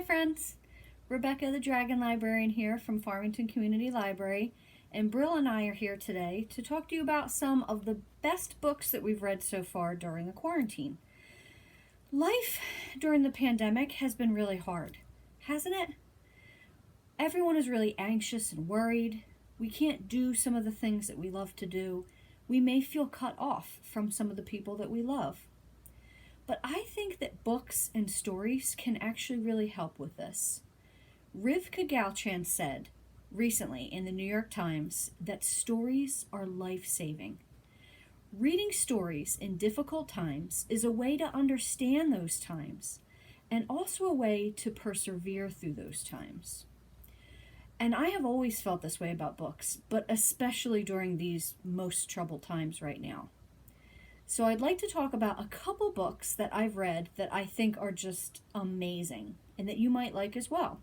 Hi friends, Rebecca the Dragon Librarian here from Farmington Community Library, and Brill and I are here today to talk to you about some of the best books that we've read so far during the quarantine. Life during the pandemic has been really hard, hasn't it? Everyone is really anxious and worried. We can't do some of the things that we love to do. We may feel cut off from some of the people that we love. But I think that books and stories can actually really help with this. Rivka Galchand said recently in the New York Times that stories are life-saving. Reading stories in difficult times is a way to understand those times and also a way to persevere through those times. And I have always felt this way about books, but especially during these most troubled times right now. So I'd like to talk about a couple books that I've read that I think are just amazing and that you might like as well.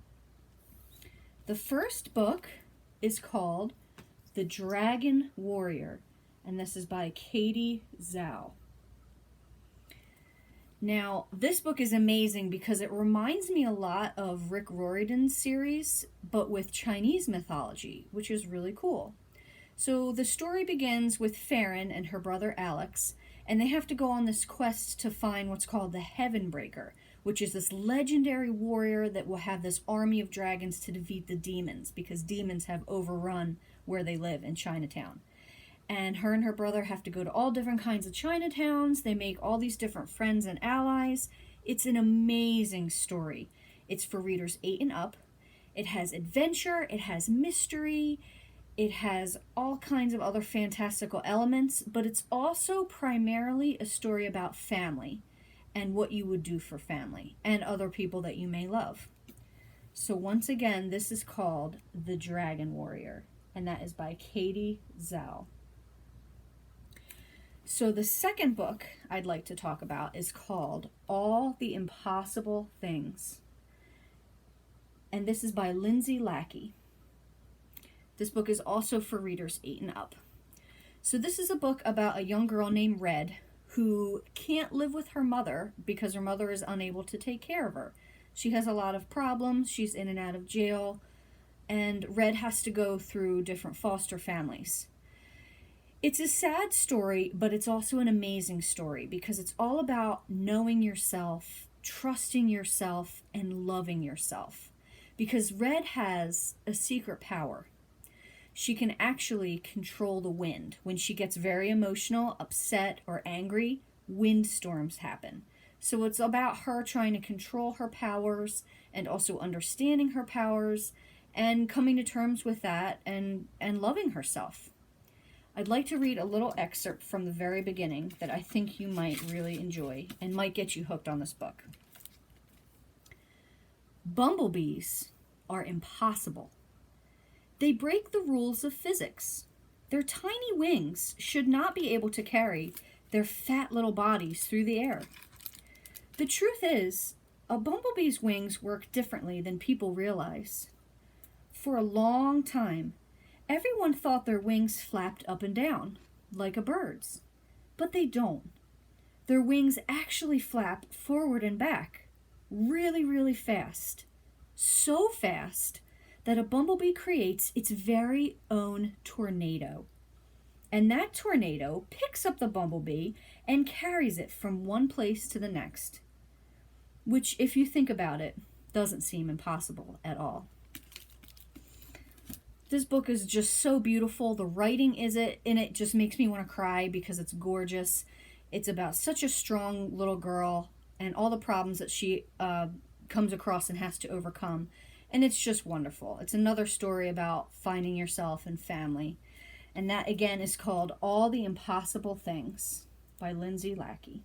The first book is called The Dragon Warrior, and this is by Katie Zhao. Now, this book is amazing because it reminds me a lot of Rick Riordan's series, but with Chinese mythology, which is really cool. So the story begins with Farron and her brother Alex, and they have to go on this quest to find what's called the Heavenbreaker, which is this legendary warrior that will have this army of dragons to defeat the demons, because demons have overrun where they live in Chinatown. And her brother have to go to all different kinds of Chinatowns. They make all these different friends and allies. It's an amazing story. It's for readers 8 and up. It has adventure, it has mystery, it has all kinds of other fantastical elements, but it's also primarily a story about family and what you would do for family and other people that you may love. So once again, this is called The Dragon Warrior, and that is by Katie Zhao. So the second book I'd like to talk about is called All the Impossible Things, and this is by Lindsay Lackey. This book is also for readers 8 and up. So this is a book about a young girl named Red who can't live with her mother because her mother is unable to take care of her. She has a lot of problems. She's in and out of jail, and Red has to go through different foster families. It's a sad story, but it's also an amazing story because it's all about knowing yourself, trusting yourself, and loving yourself. Because Red has a secret power. She can actually control the wind. When she gets very emotional, upset, or angry, windstorms happen. So it's about her trying to control her powers and also understanding her powers and coming to terms with that and loving herself. I'd like to read a little excerpt from the very beginning that I think you might really enjoy and might get you hooked on this book. Bumblebees are impossible. They break the rules of physics. Their tiny wings should not be able to carry their fat little bodies through the air. The truth is, a bumblebee's wings work differently than people realize. For a long time, everyone thought their wings flapped up and down, like a bird's. But they don't. Their wings actually flap forward and back, really, really fast. So fast that a bumblebee creates its very own tornado. And that tornado picks up the bumblebee and carries it from one place to the next. Which, if you think about it, doesn't seem impossible at all. This book is just so beautiful. The writing in it just makes me want to cry because it's gorgeous. It's about such a strong little girl and all the problems that she comes across and has to overcome. And it's just wonderful. It's another story about finding yourself and family. And that, again, is called All the Impossible Things by Lindsay Lackey.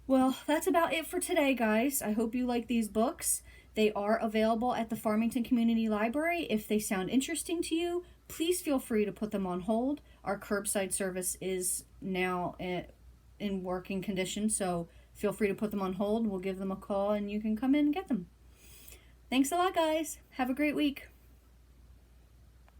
Well, that's about it for today, guys. I hope you like these books. They are available at the Farmington Community Library. If they sound interesting to you, please feel free to put them on hold. Our curbside service is now in working condition, so feel free to put them on hold. We'll give them a call and you can come in and get them. Thanks a lot, guys. Have a great week.